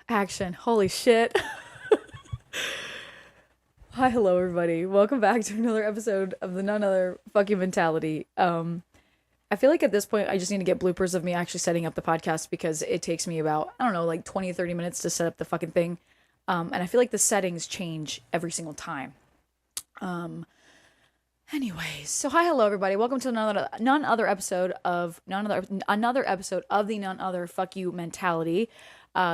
Action. Holy shit. Hi, hello everybody. Welcome back to another episode of the None Other Fucking Mentality. I feel like at this point I just need to get bloopers of me actually setting up the podcast because it takes me about, I don't know, like 20 30 minutes to set up the fucking thing. And I feel like the settings change every single time. Anyways, so hi, hello everybody. Welcome to another episode of another episode of the None Other Fuck You Mentality.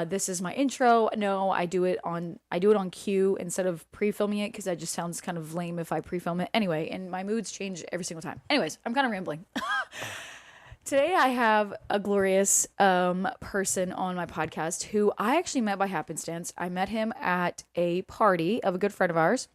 This is my intro. No, I do it on cue instead of pre-filming it because that just sounds kind of lame if I pre-film it. Anyway, and my moods change every single time. Anyways, I'm kind of rambling. Today I have a glorious person on my podcast who I actually met by happenstance. I met him at a party of a good friend of ours.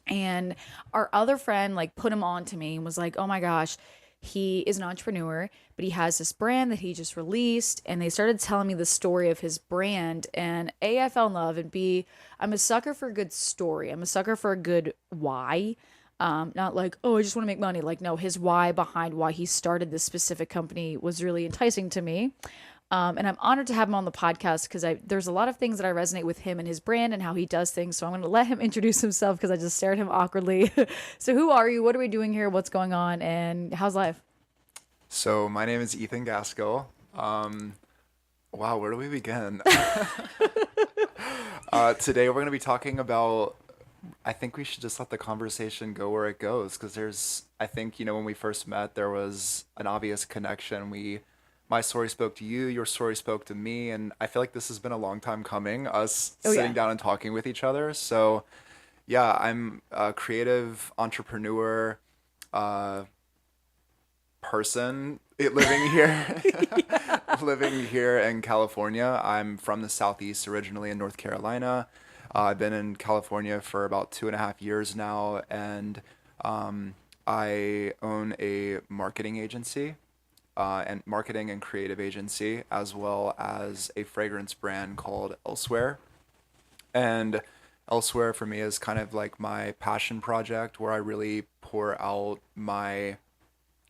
And our other friend like put him on to me and was like, "Oh my gosh, he is an entrepreneur, but he has this brand that he just released." And they started telling me the story of his brand. And A, I fell in love, and B, I'm a sucker for a good story. I'm a sucker for a good why. Not like, oh, I just want to make money. Like, no, his why behind why he started this specific company was really enticing to me. And I'm honored to have him on the podcast because there's a lot of things that I resonate with him and his brand and how he does things. So I'm going to let him introduce himself because I just stared at him awkwardly. So who are you? What are we doing here? What's going on? And how's life? So my name is Ethan Gaskell. Wow, where do we begin? Today we're going to be talking about. I think we should just let the conversation go where it goes because I think when we first met, there was an obvious connection. My story spoke to you, your story spoke to me, and I feel like this has been a long time coming. Us Oh, sitting yeah. down and talking with each other. So yeah, I'm a creative entrepreneur. Uh, person living here living here in California. I'm from the Southeast, originally in North Carolina. I've been in California for about 2.5 years now, and I own a marketing agency, and marketing and creative agency, as well as a fragrance brand called Elsewhere. And Elsewhere for me is kind of like my passion project where I really pour out my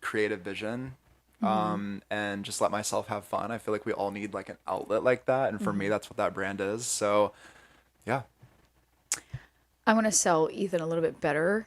creative vision, Mm-hmm. and just let myself have fun. I feel like we all need like an outlet like that, and for me, Mm-hmm. that's what that brand is. So, yeah. I want to sell Ethan a little bit better.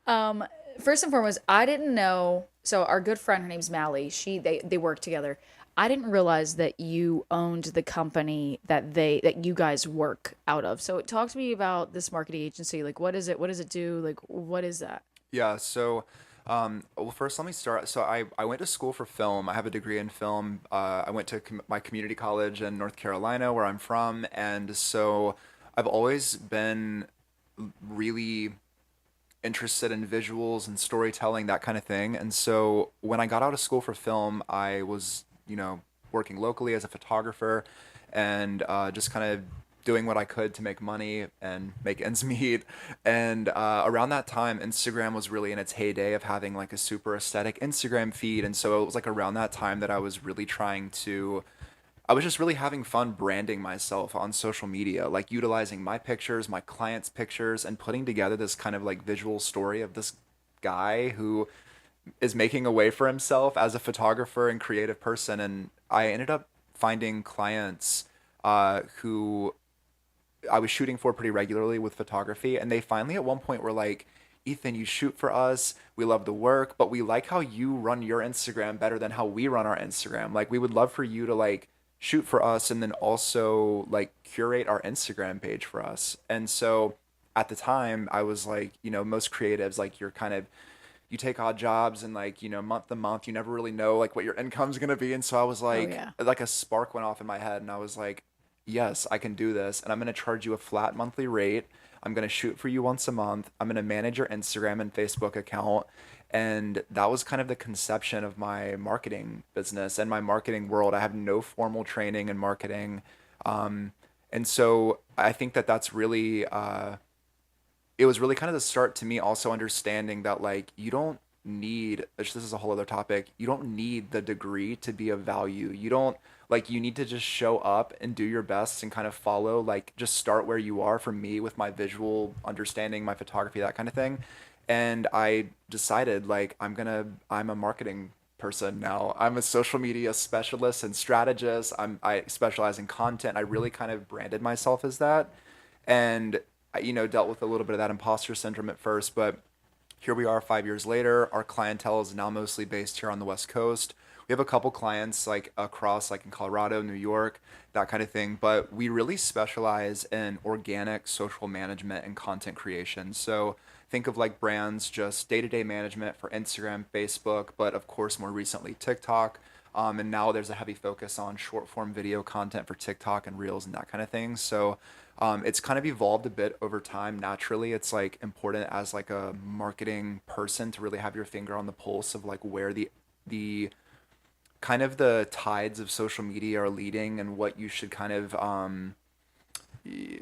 Um, First and foremost, I didn't know. So our good friend, her name's Mally. They work together. I didn't realize that you owned the company that you guys work out of. So talk to me about this marketing agency. Like, what is it? What does it do? Like, what is that? Yeah, so, well, first let me start. So I went to school for film. I have a degree in film. I went to my community college in North Carolina, where I'm from, and so I've always been really interested in visuals and storytelling, that kind of thing. And so when I got out of school for film, I was, working locally as a photographer and just kind of doing what I could to make money and make ends meet. And around that time, Instagram was really in its heyday of having like a super aesthetic Instagram feed. And so it was like around that time that I was just really having fun branding myself on social media, like utilizing my pictures, my clients' pictures, and putting together this kind of like visual story of this guy who is making a way for himself as a photographer and creative person. And I ended up finding clients who I was shooting for pretty regularly with photography. And they finally at one point were like, "Ethan, you shoot for us. We love the work, but we like how you run your Instagram better than how we run our Instagram. Like, we would love for you to like shoot for us and then also like curate our Instagram page for us." And so at the time, I was like, most creatives, like, you take odd jobs and like, month to month, you never really know like what your income's gonna be. And so I was Oh yeah. like a spark went off in my head and I was like, yes, I can do this. And I'm gonna charge you a flat monthly rate. I'm gonna shoot for you once a month. I'm gonna manage your Instagram and Facebook account. And that was kind of the conception of my marketing business and my marketing world. I have no formal training in marketing. Um, and so I think that that's really it was really kind of the start to me also understanding that like you don't need, which this is a whole other topic, you don't need the degree to be of value. You don't, like, you need to just show up and do your best and kind of follow, like, just start where you are. For me, with my visual understanding, my photography, that kind of thing. And I decided like I'm a marketing person now. I'm a social media specialist and strategist. I specialize in content. I really kind of branded myself as that, and I, dealt with a little bit of that imposter syndrome at first, but here we are 5 years later. Our clientele is now mostly based here on the West Coast. We have a couple clients like across, like in Colorado, New York, that kind of thing. But we really specialize in organic social management and content creation. So think of like brands, just day to day management for Instagram, Facebook, but of course, more recently, TikTok. And now there's a heavy focus on short form video content for TikTok and Reels and that kind of thing. So it's kind of evolved a bit over time. Naturally, it's like important as like a marketing person to really have your finger on the pulse of like where the kind of the tides of social media are leading and what you should kind of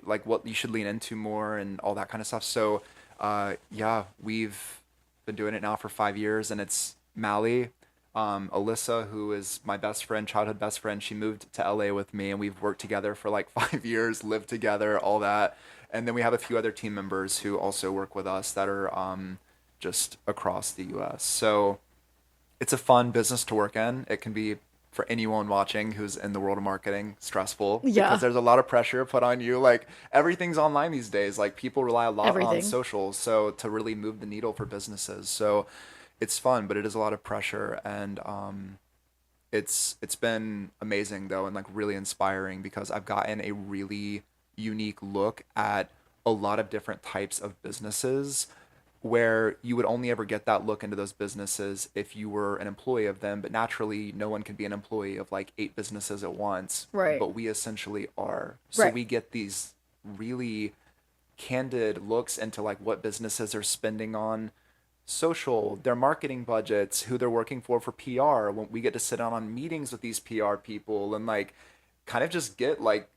like what you should lean into more and all that kind of stuff. So yeah, we've been doing it now for 5 years, and it's Mally, Alyssa, who is my best friend, childhood best friend. She moved to LA with me, and we've worked together for like 5 years, lived together, all that. And then we have a few other team members who also work with us that are just across the US. So it's a fun business to work in. It can be, for anyone watching who's in the world of marketing, stressful Yeah. because there's a lot of pressure put on you. Like everything's online these days. Like people rely a lot on Everything. social, so to really move the needle for businesses. So it's fun, but it is a lot of pressure, and it's been amazing though, and like really inspiring because I've gotten a really unique look at a lot of different types of businesses where you would only ever get that look into those businesses if you were an employee of them. But naturally, no one can be an employee of like 8 businesses at once. Right. But we essentially are. So Right. we get these really candid looks into like what businesses are spending on social, their marketing budgets, who they're working for PR. When we get to sit down on meetings with these PR people and like kind of just get like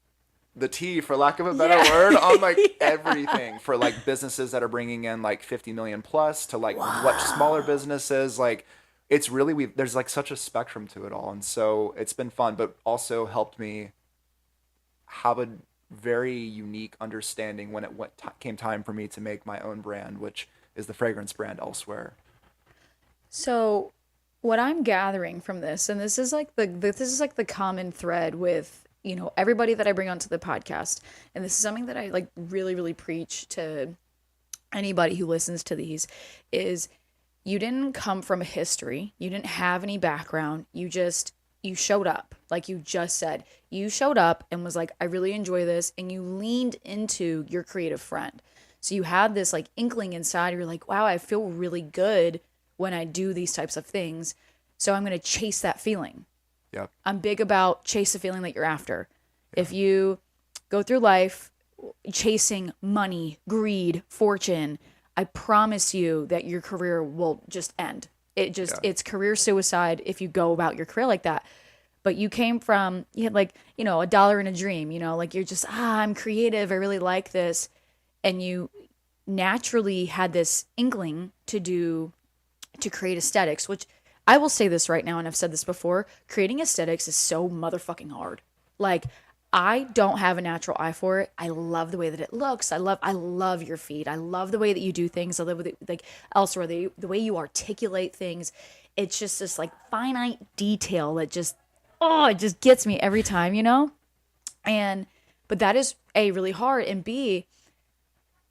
the tea, for lack of a better Yeah. word, on like Yeah. everything for like businesses that are bringing in like 50 million plus to like much smaller businesses. Like it's really, there's like such a spectrum to it all. And so it's been fun, but also helped me have a very unique understanding when came time for me to make my own brand, which is the fragrance brand Elsewhere. So, what I'm gathering from this, and this is like the common thread with everybody that I bring onto the podcast, and this is something that I like really really preach to anybody who listens to these, is you didn't come from a history, you didn't have any background, you showed up, like you just said, you showed up and was like, I really enjoy this, and you leaned into your creative friend. So you had this like inkling inside, you're like, wow, I feel really good when I do these types of things. So I'm going to chase that feeling. Yep. I'm big about chase the feeling that you're after. If you go through life chasing money, greed, fortune, I promise you that your career will just end. Yeah. It's career suicide if you go about your career like that. But you came from, you had like, a dollar and a dream, like you're just, I'm creative. I really like this. And you naturally had this inkling to create aesthetics, which I will say this right now, and I've said this before, creating aesthetics is so motherfucking hard. Like, I don't have a natural eye for it. I love the way that it looks. I love your feed. I love the way that you do things. I love like elsewhere, the way you articulate things. It's just this like finite detail that just, it just gets me every time. But that is A, really hard, and B,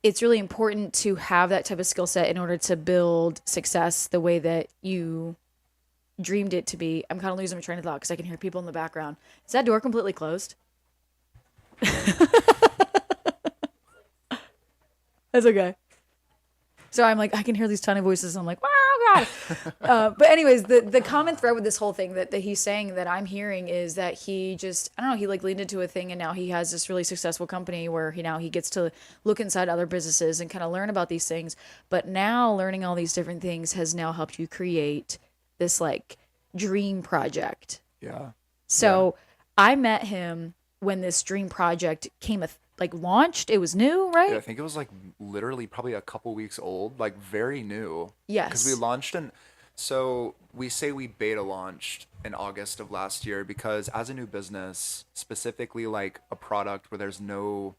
it's really important to have that type of skill set in order to build success the way that you dreamed it to be. I'm kind of losing my train of thought because I can hear people in the background. Is that door completely closed? That's okay. So I'm like, I can hear these tiny voices. I'm like, wow, God. But anyways, the common thread with this whole thing that he's saying that I'm hearing is that he just, I don't know, he like leaned into a thing, and now he has this really successful company where he gets to look inside other businesses and kind of learn about these things. But now learning all these different things has now helped you create this like dream project. Yeah. So I met him when this dream project like launched. It was new, right? Yeah, I think it was like literally probably a couple weeks old, like very new. Yes. Because we launched so we say we beta launched in August of last year because as a new business, specifically like a product where there's no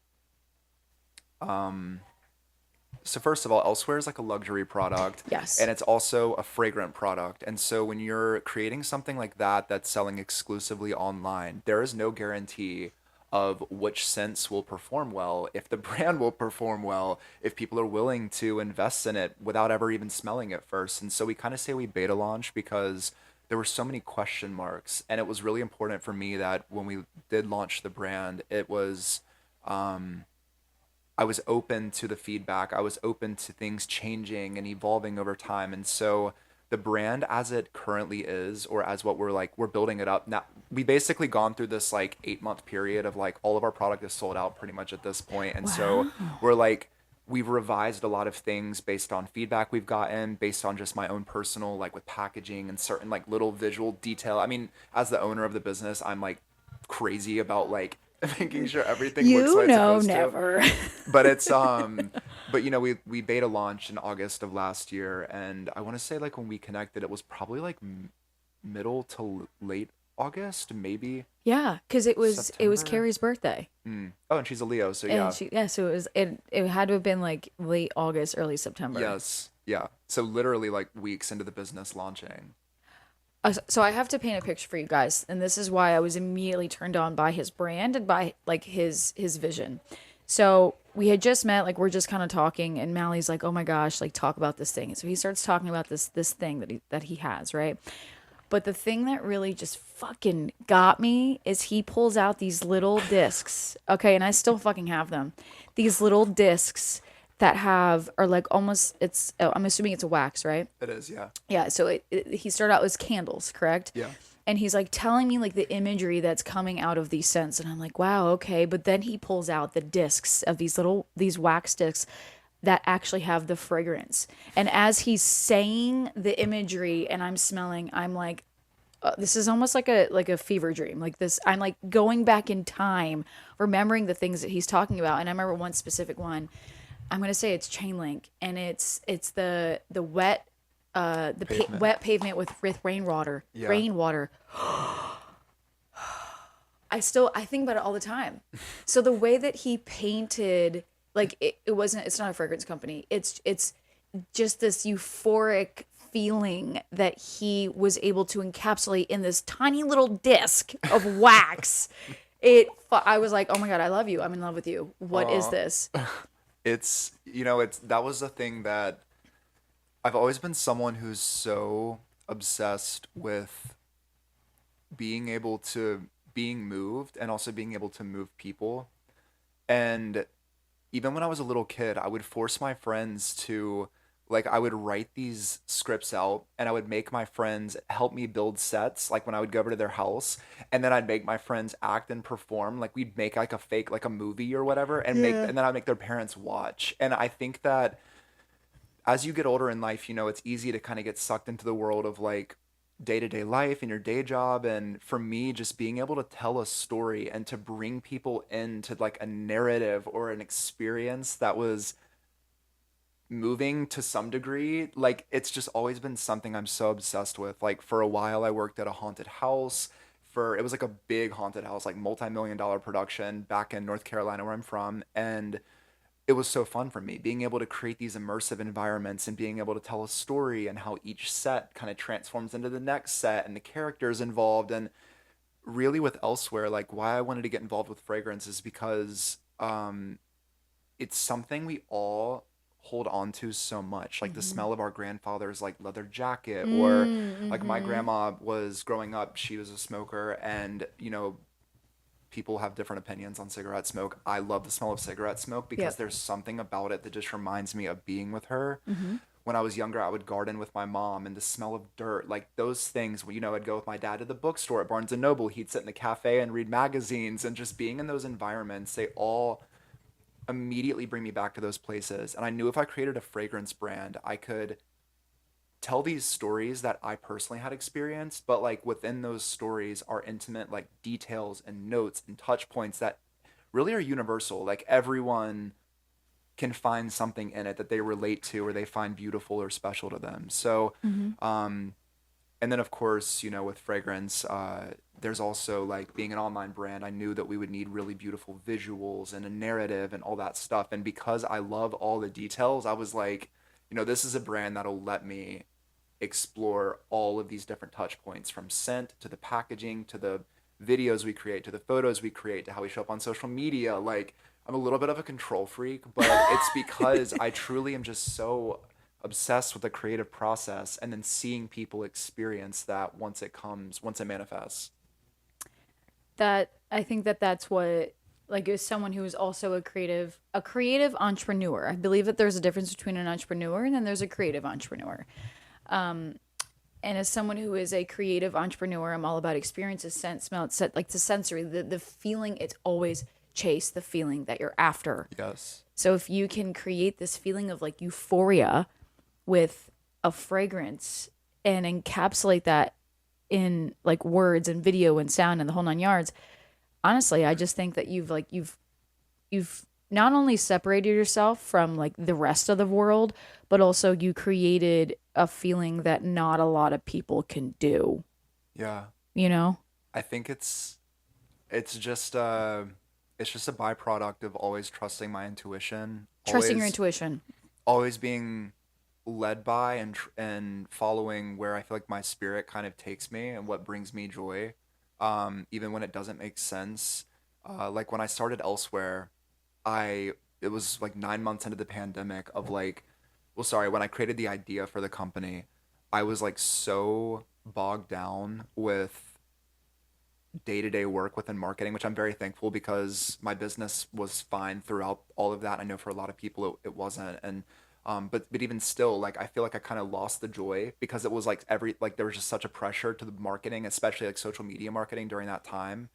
So first of all, Elsewhere is like a luxury product, Yes. and it's also a fragrant product. And so when you're creating something like that that's selling exclusively online, there is no guarantee of which scents will perform well, if the brand will perform well, if people are willing to invest in it without ever even smelling it first. And so we kind of say we beta launch because there were so many question marks, and it was really important for me that when we did launch the brand, it was I was open to the feedback. I was open to things changing and evolving over time. And so the brand as it currently is, or as what we're building it up now, we basically gone through this like 8 month period of like all of our product is sold out pretty much at this point. And so Wow. we're like, we've revised a lot of things based on feedback we've gotten, based on just my own personal, like with packaging and certain like little visual detail. I mean, as the owner of the business, I'm like crazy about like making sure everything looks the You way it's know, supposed to. never. But it's but you know, we beta launched in August of last year, and I want to say like when we connected it was probably like middle to late August, maybe Yeah, because it was September. Kerri's birthday. Oh, and she's a Leo, so And yeah. she, yeah, so it had to have been like late August, early September. Yes, yeah, so literally like weeks into the business launching. So I have to paint a picture for you guys, and this is why I was immediately turned on by his brand and by like his vision. So we had just met, like we're just kind of talking, and Mally's like, "Oh my gosh, like talk about this thing." And so he starts talking about this thing that he has, right? But the thing that really just fucking got me is he pulls out these little discs. Okay, and I still fucking have them. These little discs that have are like almost it's I'm assuming it's a wax, right? It is, yeah. Yeah, so he started out as candles, correct? Yeah. And he's like telling me like the imagery that's coming out of these scents, and I'm like, wow, okay. But then he pulls out the discs of these wax discs that actually have the fragrance. And as he's saying the imagery and I'm smelling, I'm like, this is almost like a fever dream. Like this, I'm like going back in time, remembering the things that he's talking about. And I remember one specific one. I'm gonna say it's chain link, and it's the wet Pavement. wet pavement with rainwater. Yeah. Rainwater. I think about it all the time. So the way that he painted, like it's not a fragrance company. It's just this euphoric feeling that he was able to encapsulate in this tiny little disc of wax. I was like, oh my God, I love you. I'm in love with you. What is Aw. this? It's you know, it's that was the thing that I've always been someone who's so obsessed with being moved and also being able to move people. And even when I was a little kid, I would force my friends to like I would write these scripts out and I would make my friends help me build sets like when I would go over to their house, and then I'd make my friends act and perform like we'd make like a fake like a movie or whatever, Yeah. and then I'd make their parents watch. And I think that as you get older in life, you know, it's easy to kind of get sucked into the world of like day-to-day life and your day job. And for me, just being able to tell a story and to bring people into like a narrative or an experience that was moving to some degree, like it's just always been something I'm so obsessed with. Like for a while I worked at a haunted house. For it was like a big haunted house, like multi-million dollar production back in North Carolina where I'm from. And it was so fun for me being able to create these immersive environments and being able to tell a story and how each set kind of transforms into the next set and the characters involved. And really with Elsewhere, like why I wanted to get involved with fragrance is because it's something we all hold on to so much, like the Mm-hmm. smell of our grandfather's like leather jacket, or like my Mm-hmm. grandma was growing up, she was a smoker, and you know, people have different opinions on cigarette smoke. I love the smell of cigarette smoke because Yep. there's something about it that just reminds me of being with her. Mm-hmm. When I was younger, I would garden with my mom, and the smell of dirt, like those things, you know, I'd go with my dad to the bookstore at Barnes and Noble. He'd sit in the cafe and read magazines, and just being in those environments, they all immediately bring me back to those places. And I knew if I created a fragrance brand, I could tell these stories that I personally had experienced, but like within those stories are intimate like details and notes and touch points that really are universal. Like everyone can find something in it that they relate to or they find beautiful or special to them. So, Mm-hmm. um, and then of course, you know, with fragrance, there's also like being an online brand, I knew that we would need really beautiful visuals and a narrative and all that stuff. And because I love all the details, I was like, this is a brand that'll let me explore all of these different touch points, from scent to the packaging to the videos we create to the photos we create to how we show up on social media. Like, I'm a little bit of a control freak, but it's because I truly am just so obsessed with the creative process and then seeing people experience that once it manifests. That I think that that's what, like, as someone who is also a creative entrepreneur. I believe that there's a difference between an entrepreneur and then there's a creative entrepreneur. And as someone who is a creative entrepreneur, I'm all about experiences, sense, smell, like the sensory, the feeling. It's always chase the feeling that you're after. Yes. So if you can create this feeling of like euphoria with a fragrance and encapsulate that in like words and video and sound and the whole nine yards, honestly, I just think that you've not only separated yourself from like the rest of the world, but also you created a feeling that not a lot of people can do, Yeah. you know? I think it's just it's just a byproduct of always trusting my intuition, Trusting your intuition. always being led by and following where I feel like my spirit kind of takes me and what brings me joy, even when it doesn't make sense. Like when I started elsewhere, it was like 9 months into the pandemic of like, well, sorry, when I created the idea for the company, I was like so bogged down with day-to-day work within marketing, which I'm very thankful because my business was fine throughout all of that. I know for a lot of people it wasn't. And but even still, like I feel like I kind of lost the joy because it was like there was just such a pressure to the marketing, especially like social media marketing during that time.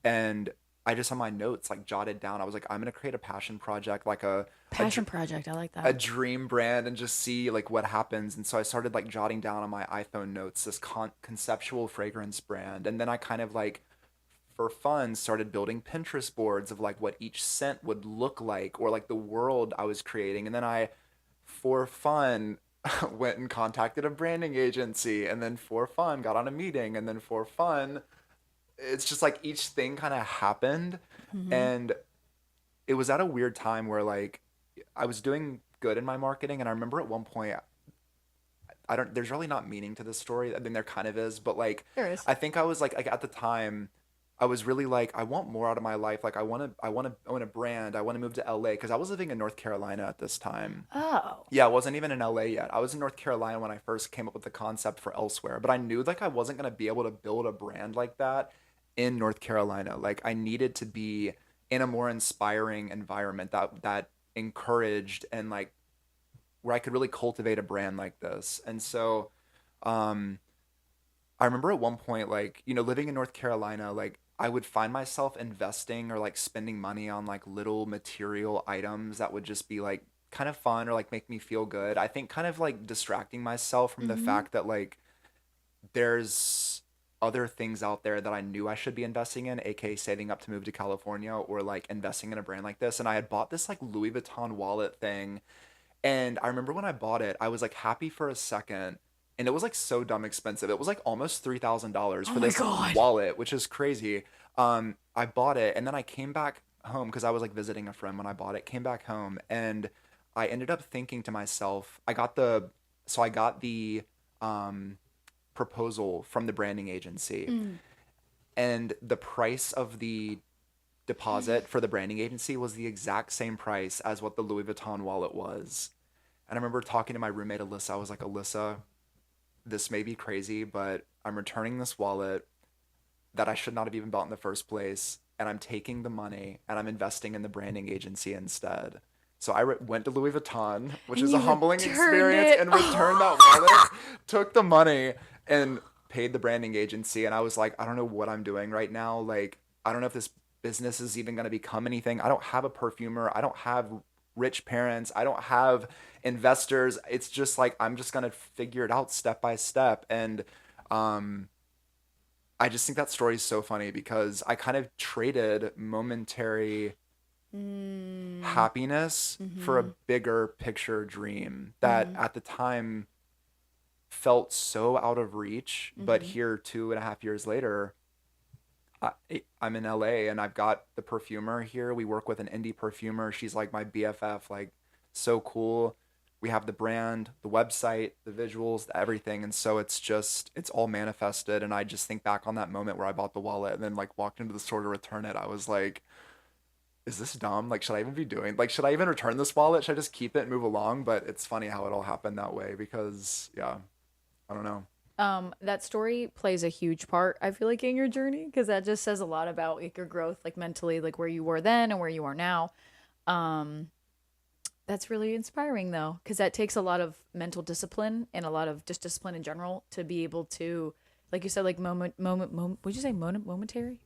And I just on my notes like jotted down, I was like, I'm gonna create a passion project, like Passion project. I like a that. dream brand, and just see like what happens. And so I started like jotting down on my iPhone notes this conceptual fragrance brand, and then I kind of like for fun started building Pinterest boards of like what each scent would look like or like the world I was creating. And then I for fun went and contacted a branding agency, and then for fun got on a meeting, and then for fun it's just like each thing kind of happened. Mm-hmm. And it was at a weird time where like I was doing good in my marketing, and I remember at one point I don't there's really not meaning to this story. I mean there kind of is, but like There is. I think I was like at the time I was really like I want more out of my life. Like I want a brand. I want to move to LA because I was living in North Carolina at this time. Oh. Yeah, I wasn't even in LA yet. I was in North Carolina when I first came up with the concept for Elsewhere, but I knew like I wasn't going to be able to build a brand like that in North Carolina. Like I needed to be in a more inspiring environment that encouraged and like where I could really cultivate a brand like this. And so um I remember at one point, like, living in North Carolina, like, I would find myself investing or like spending money on like little material items that would just be like kind of fun or like make me feel good. I think kind of like distracting myself from the Mm-hmm. fact that like there's other things out there that I knew I should be investing in, aka saving up to move to California or like investing in a brand like this. And I had bought this like Louis Vuitton wallet thing, and I remember when I bought it, I was like happy for a second. And it was like so dumb expensive. It was like almost $3,000 Oh for my this God. wallet, which is crazy. I bought it, and then I came back home because I was like visiting a friend when I bought it. Came back home, and I ended up thinking to myself, I got the um, proposal from the branding agency, Mm. and the price of the deposit for the branding agency was the exact same price as what the Louis Vuitton wallet was. And I remember talking to my roommate Alyssa. I was like, Alyssa, this may be crazy, but I'm returning this wallet that I should not have even bought in the first place, and I'm taking the money and I'm investing in the branding agency instead. So I went to Louis Vuitton, which And is a you humbling returned experience, it. and returned that Oh. wallet, took the money, and paid the branding agency. And I was like, I don't know what I'm doing right now. Like, I don't know if this business is even going to become anything. I don't have a perfumer. I don't have rich parents. I don't have investors. It's just like I'm just going to figure it out step by step. And um I just think that story is so funny because I kind of traded momentary Mm. happiness for a Mm-hmm. bigger picture dream that Mm-hmm. at the time felt so out of reach. But Mm-hmm. here, 2.5 years later, I'm in LA and I've got the perfumer here. We work with an indie perfumer. She's like my BFF, like so cool. We have the brand, the website, the visuals, everything. And so it's all manifested. And I just think back on that moment where I bought the wallet and then like walked into the store to return it. I was like, is this dumb? Like, should I even be doing, like, should I even return this wallet? Should I just keep it and move along? But it's funny how it all happened that way because, yeah, I don't know. That story plays a huge part, I feel like, in your journey, because that just says a lot about like your growth, like mentally, like where you were then and where you are now. Um, that's really inspiring though, because that takes a lot of mental discipline and a lot of just discipline in general to be able to, like you said, like moment. Would you say momentary,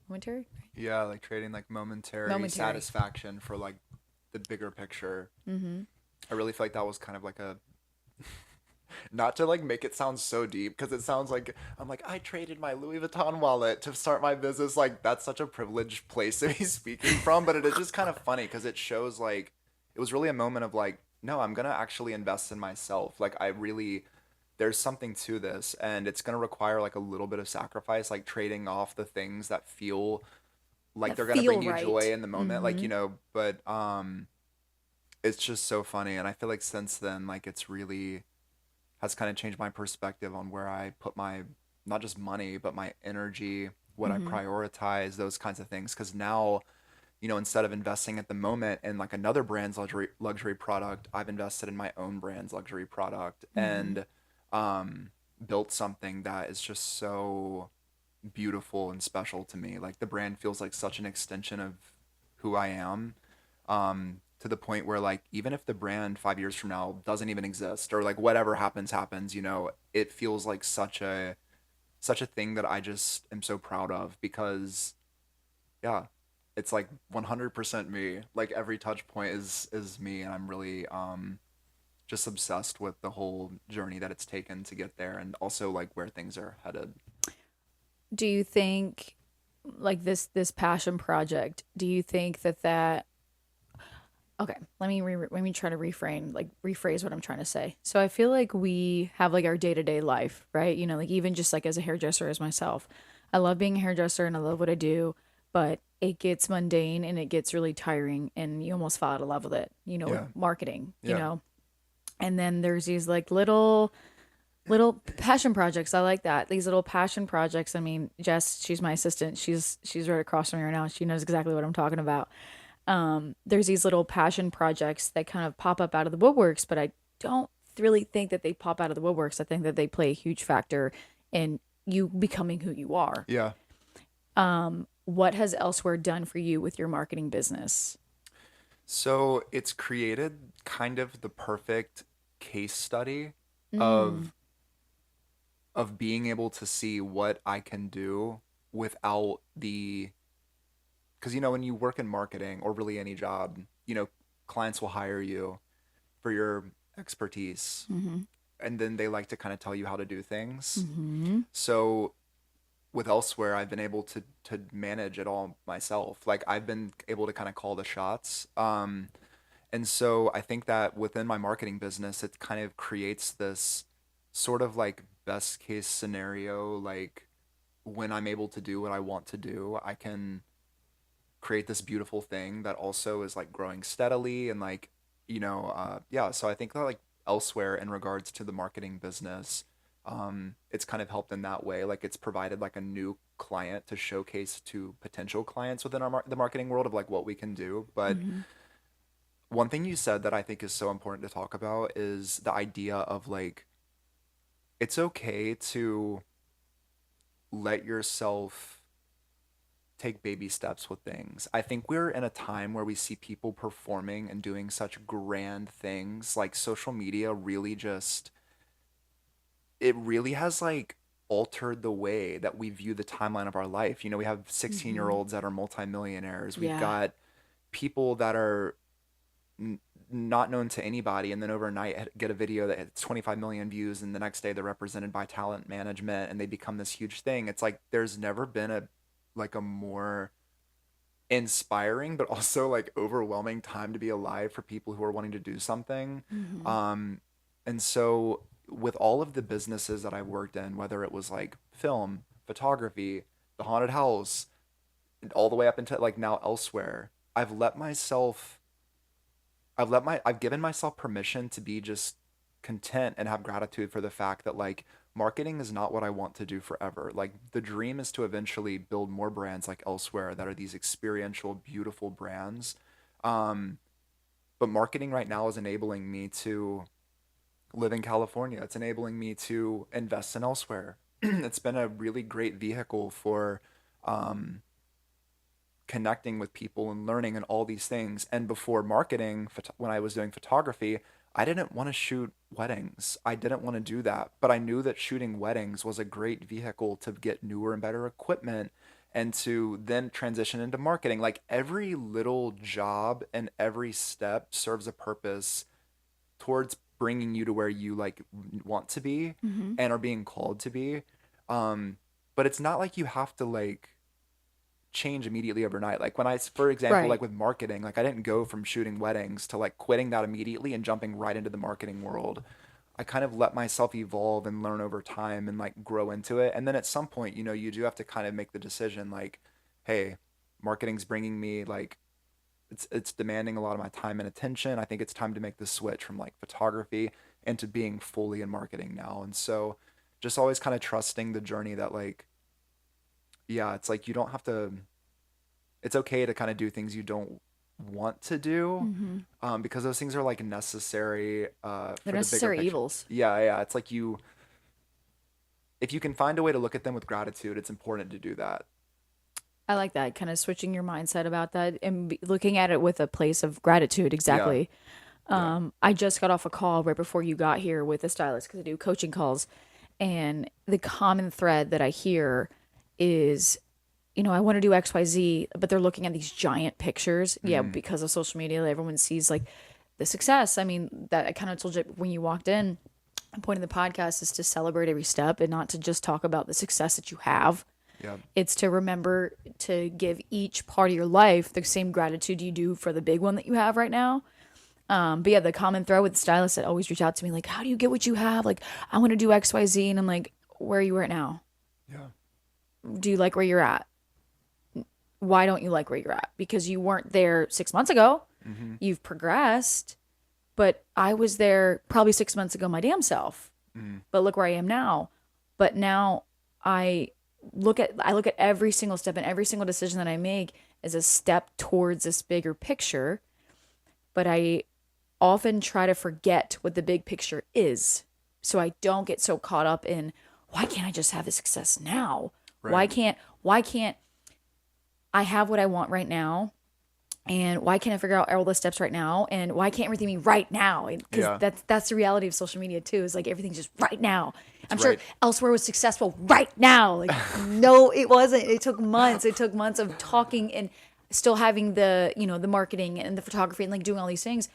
Yeah, like trading like momentary momentary. satisfaction for like the bigger picture. Mm-hmm. I really feel like that was kind of like a not to like make it sound so deep because it sounds like I'm like I traded my Louis Vuitton wallet to start my business. Like that's such a privileged place to be speaking from, but it is just kind of funny because it shows like it was really a moment of like no, I'm gonna actually invest in myself. Like I really there's something to this and it's gonna require like a little bit of sacrifice, like trading off the things that feel like That they're gonna bring feel you joy right. in the moment, like Mm-hmm. but it's just so funny and I feel like since then like it's really has kind of changed my perspective on where I put my not just money but my energy, what I Mm-hmm. prioritize, those kinds of things. Because now, instead of investing at the moment in like another brand's luxury product, I've invested in my own brand's luxury product Mm-hmm. and built something that is just so beautiful and special to me. Like the brand feels like such an extension of who I am. To the point where like even if the brand 5 years from now doesn't even exist or like whatever happens, it feels like such a thing that I just am so proud of because yeah, it's like 100% me. Like every touch point is me and I'm really just obsessed with the whole journey that it's taken to get there and also like where things are headed. Do you think like this passion project, do you think that okay, let me try to rephrase what I'm trying to say. So I feel like we have like our day-to-day life, right? You know, like even just like as a hairdresser as myself. I love being a hairdresser and I love what I do, but it gets mundane and it gets really tiring and you almost fall out of love with it, with Yeah. marketing, Yeah. And then there's these like little passion projects. I like that. These little passion projects. I mean, Jess, she's my assistant. She's right across from me right now. She knows exactly what I'm talking about. There's these little passion projects that kind of pop up out of the woodworks, but I don't really think that they pop out of the woodworks. I think that they play a huge factor in you becoming who you are. Yeah. What has Elsewhere done for you with your marketing business? So it's created kind of the perfect case study Mm, of being able to see what I can do without the because when you work in marketing or really any job, clients will hire you for your expertise mm-hmm, and then they like to kind of tell you how to do things. mm-hmm, So with Elsewhere, I've been able to manage it all myself. Like I've been able to kind of call the shots. And so I think that within my marketing business, it kind of creates this sort of like best case scenario. Like when I'm able to do what I want to do, I can create this beautiful thing that also is like growing steadily and like, yeah. So I think that like Elsewhere in regards to the marketing business, it's kind of helped in that way. Like it's provided like a new client to showcase to potential clients within the marketing world of like what we can do. But mm-hmm. one thing you said that I think is so important to talk about is the idea of like it's okay to let yourself take baby steps with things. I think we're in a time where we see people performing and doing such grand things. Like social media really just it really has like altered the way that we view the timeline of our life. We have 16-year Mm-hmm. olds that are multimillionaires. We've Yeah. got people that are not known to anybody and then overnight get a video that hits 25 million views and the next day they're represented by talent management and they become this huge thing. It's like there's never been a more inspiring but also like overwhelming time to be alive for people who are wanting to do something. Mm-hmm. um and so with all of the businesses that I worked in, whether it was like film, photography, the haunted house, all the way up into like now elsewhere. I've given myself permission to be just content and have gratitude for the fact that like marketing is not what I want to do forever. Like the dream is to eventually build more brands like elsewhere that are these experiential, beautiful brands. Um, but marketing right now is enabling me to live in California. It's enabling me to invest in elsewhere. It's been a really great vehicle for um, connecting with people and learning and all these things. And before marketing, when I was doing photography, I didn't want to shoot weddings. I didn't want to do that. But I knew that shooting weddings was a great vehicle to get newer and better equipment and to then transition into marketing. Like every little job and every step serves a purpose towards bringing you to where you like want to be Mm-hmm. and are being called to be. Um, but it's not like you have to like change immediately overnight. Like when for example, like Right. with marketing, like I didn't go from shooting weddings to like quitting that immediately and jumping right into the marketing world. I kind of let myself evolve and learn over time and like grow into it. And then at some point, you do have to kind of make the decision like, hey, marketing's bringing me like it's demanding a lot of my time and attention. I think it's time to make the switch from like photography into being fully in marketing now. And so just always kind of trusting the journey that like yeah, it's like you don't have to it's okay to kind of do things you don't want to do Mm-hmm. because those things are like necessary They're for the bigger necessary picture. evils. Yeah, it's like if you can find a way to look at them with gratitude, it's important to do that. I like that, kind of switching your mindset about that and looking at it with a place of gratitude. Yeah, Exactly. yeah. I just got off a call right before you got here with a stylist because I do coaching calls. And the common thread that I hear is, I want to do XYZ, but they're looking at these giant pictures. Yeah, Mm-hmm. because of social media, everyone sees like the success. I mean, that I kind of told you when you walked in. The point of the podcast is to celebrate every step and not to just talk about the success that you have. Yeah, It's to remember to give each part of your life the same gratitude you do for the big one that you have right now. But yeah, the common thread with stylists that always reach out to me, like, how do you get what you have? Like, I want to do XYZ. And I'm like, where are you right now? yeah. Do you like where you're at? Why don't you like where you're at? Because you weren't there 6 months ago. Mm-hmm. You've progressed, but I was there probably 6 months ago, my damn self. Mm-hmm. But look where I am now. But now I I look at every single step and every single decision that I make as a step towards this bigger picture. But I often try to forget what the big picture is. So I don't get so caught up in why can't I just have the success now? Right. Why can't I have what I want right now? And why can't I figure out all the steps right now? And why can't everything be right now? Because Yeah, that's the reality of social media too. Is like everything's just right now. it's I'm sure right. elsewhere was successful right now. Like no, it wasn't. It took months. It took months of talking and still having the marketing and the photography and like doing all these things.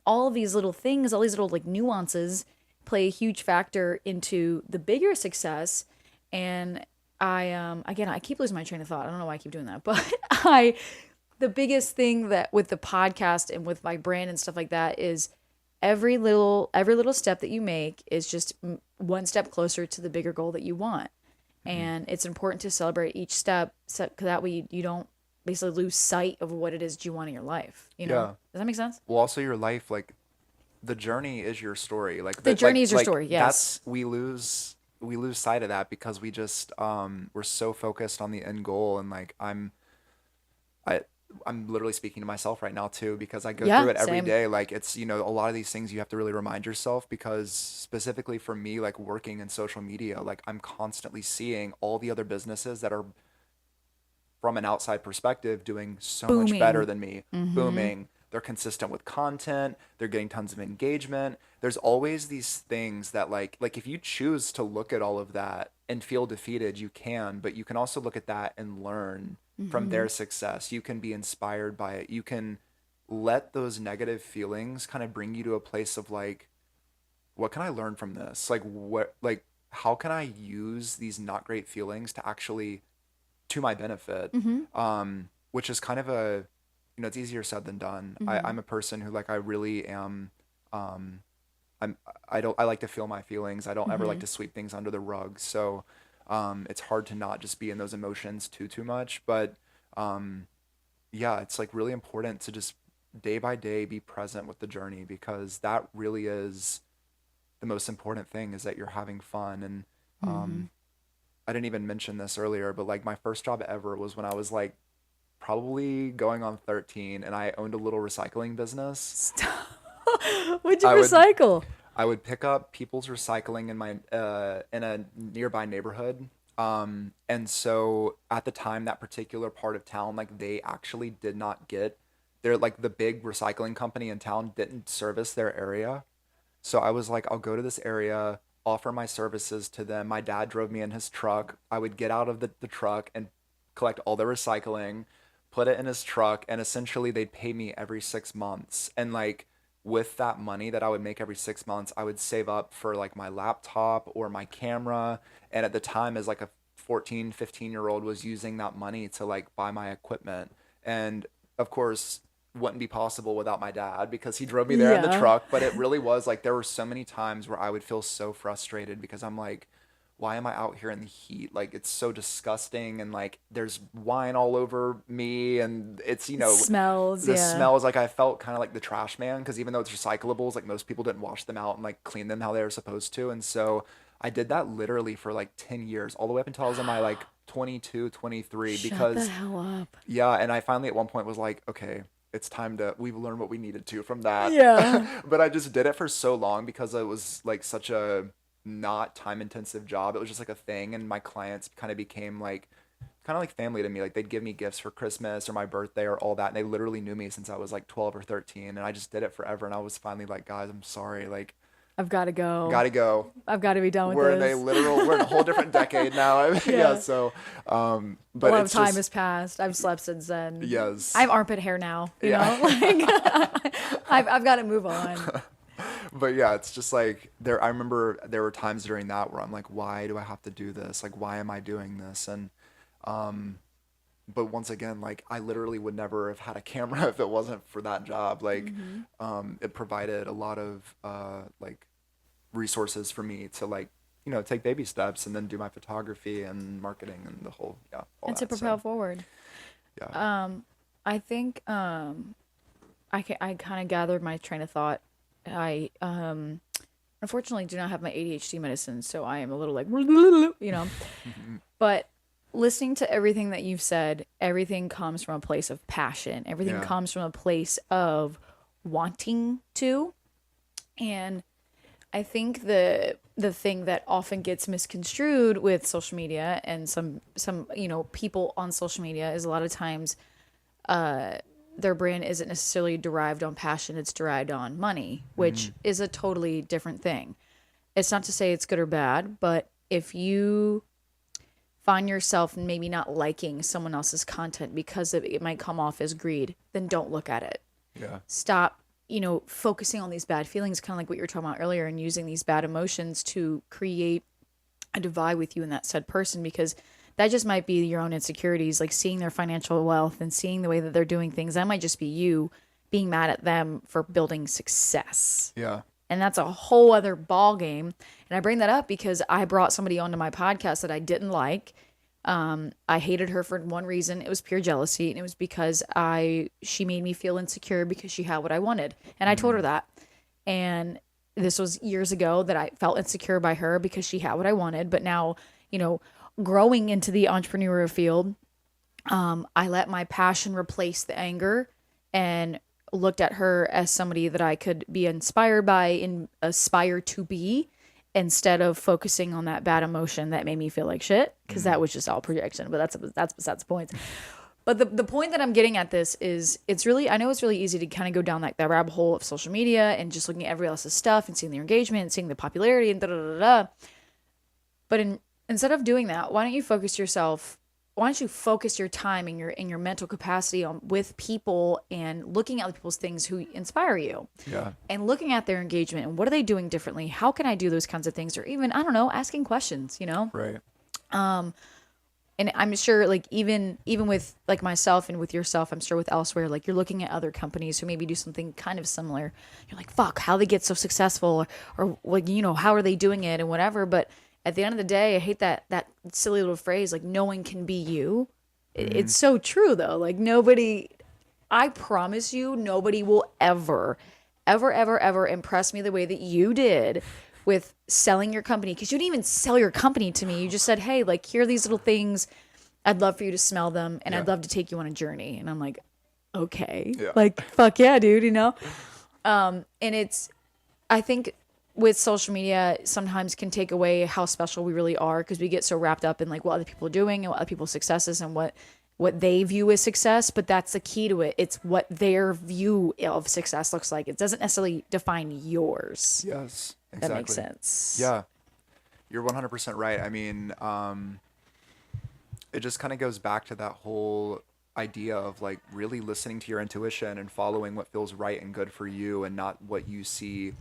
All of these little things, all these little like nuances play a huge factor into the bigger success. And again, I keep losing my train of thought. I don't know why I keep doing that, but I the biggest thing that with the podcast and with my brand and stuff like that is every little step that you make is just one step closer to the bigger goal that you want. Mm-hmm. And it's important to celebrate each step so that way you don't basically lose sight of what it is that you want in your life. Yeah. Does that make sense? Well, also your life, like the journey is your story. Like The that, journey is your story. that's Yes. we lose sight of that because we just we're so focused on the end goal and like I I'm literally speaking to myself right now too because I go through Yeah. it every Same. day. Like it's, a lot of these things you have to really remind yourself because specifically for me, like working in social media, like I'm constantly seeing all the other businesses that are from an outside perspective doing so much better Booming. than me, Mm-hmm. booming. They're consistent with content, they're getting tons of engagement. There's always these things that like if you choose to look at all of that and feel defeated, you can, but you can also look at that and learn from Mm-hmm. their success. You can be inspired by it. You can let those negative feelings kind of bring you to a place of like, what can I learn from this? Like how can I use these not great feelings to actually to my benefit, Mm-hmm. which is kind of it's easier said than done. Mm-hmm. I'm a person who like I really am. Um, I'm I like to feel my feelings. I don't ever like Mm-hmm. to sweep things under the rug. So it's hard to not just be in those emotions too much. But Yeah, it's like really important to just day by day be present with the journey, because that really is the most important thing, is that you're having fun. And Mm-hmm. I didn't even mention this earlier, but like my first job ever was when I was like probably going on 13, and I owned a little recycling business. Stop. What'd you I would recycle? I would pick up people's recycling in my in a nearby neighborhood. And so at the time, that particular part of town, like they actually did not get, they're like the big recycling company in town didn't service their area. So I was like, I'll go to this area, offer my services to them. My dad drove me in his truck. I would get out of the truck and collect all the recycling, put it in his truck, and essentially they'd pay me every 6 months. And like with that money that I would make every 6 months, I would save up for like my laptop or my camera. And at the time, as like a 14, 15-year-old, was using that money to like buy my equipment. And of course, wouldn't be possible without my dad, because he drove me there in the Yeah. truck. But it really was like there were so many times where I would feel so frustrated, because I'm like, why am I out here in the heat? Like it's so disgusting, and like there's wine all over me, and it's, It smells. the Yeah. smell is like, I felt kind of like the trash man, because even though it's recyclables, like most people didn't wash them out and like clean them how they were supposed to. And so I did that literally for like 10 years, all the way up until I was in my like 22, 23, Shut the because hell up. yeah, and I finally at one point was like, okay, it's time to, we've learned what we needed to from that. Yeah. But I just did it for so long because it was like such a not time intensive job. It was just like a thing, and my clients kind of became like kind of like family to me. Like they'd give me gifts for Christmas or my birthday or all that, and they literally knew me since I was like 12 or 13, and I just did it forever. And I was finally like, guys, I'm sorry, like I've got to go. gotta go. I've got to be done with this. We're in a whole different decade now. Yeah, Yeah. so A but lot of it's time just has passed. I've slept since then. I yes. have armpit hair now, you know? Yeah. Like, I've got to move on. But yeah, it's just like there, I remember there were times during that where I'm like, why do I have to do this? Like, why am I doing this? And um but once again, like I literally would never have had a camera if it wasn't for that job. Like Hmm. it provided a lot of like resources for me to like, take baby steps and then do my photography and marketing and the whole, yeah, all And to that. propel So forward. yeah. I think I kind of gathered my train of thought. I unfortunately do not have my ADHD medicine, so I am a little like you know. But listening to everything that you've said, everything comes from a place of passion. Everything Yeah. comes from a place of wanting to. And I think the thing that often gets misconstrued with social media and some people on social media is a lot of times their brand isn't necessarily derived on passion, it's derived on money, which Mm, is a totally different thing. It's not to say it's good or bad, but if you find yourself maybe not liking someone else's content because it might come off as greed, then don't look at it. yeah. Stop, focusing on these bad feelings, kind of like what you were talking about earlier, and using these bad emotions to create a divide with you and that said person, because that just might be your own insecurities, like seeing their financial wealth and seeing the way that they're doing things. That might just be you being mad at them for building success. Yeah. And that's a whole other ball game. And I bring that up because I brought somebody onto my podcast that I didn't like. I hated her for one reason. It was pure jealousy, and it was because she made me feel insecure because she had what I wanted. And I told her Mm, that. And this was years ago that I felt insecure by her because she had what I wanted. But now, you know, growing into the entrepreneurial field, I let my passion replace the anger and looked at her as somebody that I could be inspired by and aspire to be, instead of focusing on that bad emotion that made me feel like shit, because that mm, was just all projection. But that's besides the point. But the point that I'm getting at this is, I know it's really easy to kind of go down that rabbit hole of social media and just looking at everybody else's stuff and seeing their engagement and seeing the popularity and da da da da. But instead of doing that, why don't you focus your time and your mental capacity on with people and looking at other people's things who inspire you, yeah. and looking at their engagement and what are they doing differently? How can I do those kinds of things? Or even, I don't know, asking questions, Right. And I'm sure, like, even with like myself and with yourself, I'm sure with elsewhere, like you're looking at other companies who maybe do something kind of similar. You're like, fuck, how they get so successful, or like, how are they doing it and whatever. But at the end of the day, I hate that silly little phrase, like, no one can be you. Mm-hmm. It's so true though. Like nobody, I promise you, nobody will ever impress me the way that you did with selling your company. Because you didn't even sell your company to me. You just said, hey, like, here are these little things. I'd love for you to smell them and Yeah. I'd love to take you on a journey. And I'm like, okay. Yeah. Like, fuck yeah, dude, you know? And it's, I think with social media sometimes can take away how special we really are because we get so wrapped up in like what other people are doing and what other people's successes and what they view as success, but that's the key to it. It's what their view of success looks like. It doesn't necessarily define yours. Yes, That makes exactly. sense. Yeah, you're 100% right. I mean, it just kind of goes back to that whole idea of like really listening to your intuition and following what feels right and good for you and not what you see.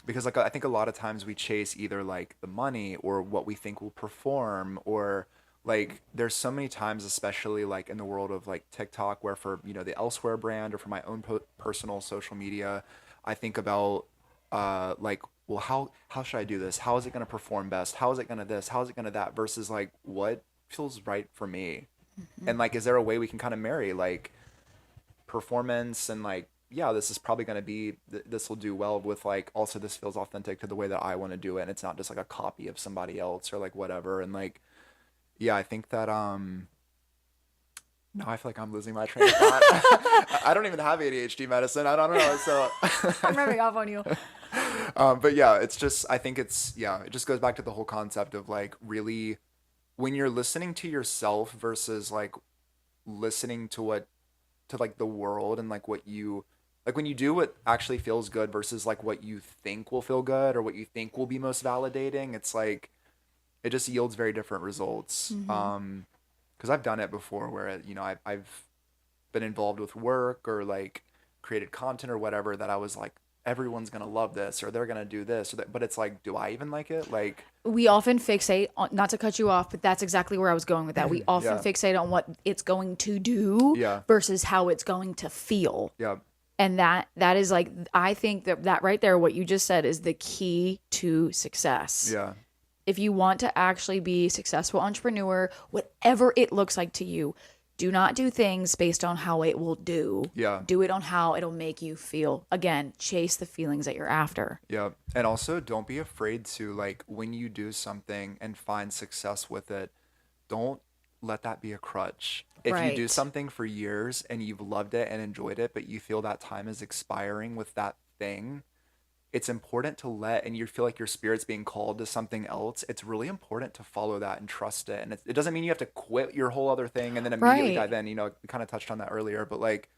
Because like I think a lot of times we chase either like the money or what we think will perform, or like there's so many times, especially like in the world of like TikTok, where for the Elsewhere brand or for my own personal social media, I think about like, well, how should I do this? How is it going to perform best? How is it going to this? How is it going to that? Versus like what feels right for me. And like, is there a way we can kind of marry like performance and like, yeah, this is probably going to be this will do well with like also this feels authentic to the way that I want to do it, and it's not just like a copy of somebody else or like whatever. And like, yeah, I think that now I feel like I'm losing my train of thought. I don't even have ADHD medicine. I don't know. So I'm rubbing off on you. but yeah, it's just I think it's yeah, it just goes back to the whole concept of like really when you're listening to yourself versus like listening to what to like the world and like what you like when you do what actually feels good versus like what you think will feel good or what you think will be most validating, it's like it just yields very different results. Because I've done it before where I've been involved with work or like created content or whatever that I was like everyone's gonna love this or they're gonna do this or that, but it's like, do I even like it? Like, We often fixate on, not to cut you off, but that's exactly where I was going with that. We often yeah, fixate on what it's going to do yeah, versus how it's going to feel. yeah, And that is like, I think that right there, what you just said is the key to success. yeah, If you want to actually be a successful entrepreneur, whatever it looks like to you, do not do things based on how it will do. yeah. Do it on how it'll make you feel. Again, chase the feelings that you're after. Yeah. And also don't be afraid to like when you do something and find success with it, don't let that be a crutch. If you do Right. something for years and you've loved it and enjoyed it, but you feel that time is expiring with that thing, it's important to let and you feel like your spirit's being called to something else. It's really important to follow that and trust it. And it doesn't mean you have to quit your whole other thing and then immediately Right. dive in. We kind of touched on that earlier, but like